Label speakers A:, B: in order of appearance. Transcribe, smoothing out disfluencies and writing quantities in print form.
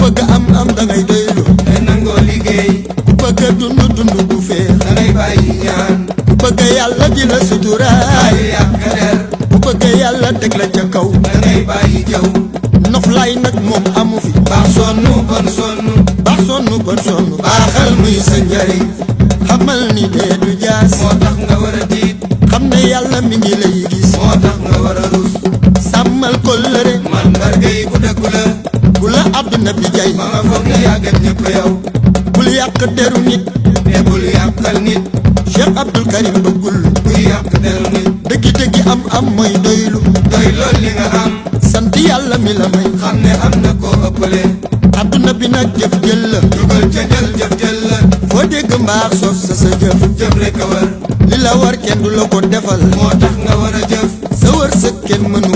A: bëgg am dangay doylu
B: te nangoo liggéey
A: ku bëgg dund bu feex
B: dangay bàyyi ñaan
A: ku bëgg yàlla di la suturaal
B: bàyyi yàq der
A: ku bëgg yàlla teg la ca kaw
B: dangay bàyyi jëw
A: noflaay nag moom amu fi
B: baax sonnu bon sonnu
A: baax sonn bon sonn
B: baaxal muy sa njariñ
A: xamal ni dee du jaas
B: moo tax nga war a tiit
A: xam ne yàlla mi ngi lay gis
B: moo tax nga war a rus
A: sàmmal kóllëre
B: mandarga yi ku dëggu la
A: bu la àdduna bi jay
B: ba nga foog ne yàggat ñëpp yow
A: bul yàq deru nit
B: te bul yàqal nit
A: Cheikh Abdul Karim bëggul
B: kuy yàq deru nit
A: dëggi am mooy doylu
B: doy lool li nga am
A: sant yàlla mi la may
B: xam ne am na koo ëppale
A: àdduna bi nag jëf jël la
B: dugal ca jëf jël la
A: foo dégg mbaax sos sa jëf
B: jëf rek a war
A: li la war kenn du la ko defal
B: moo tax nga war a jëf
A: sa wërsëg kenn mënu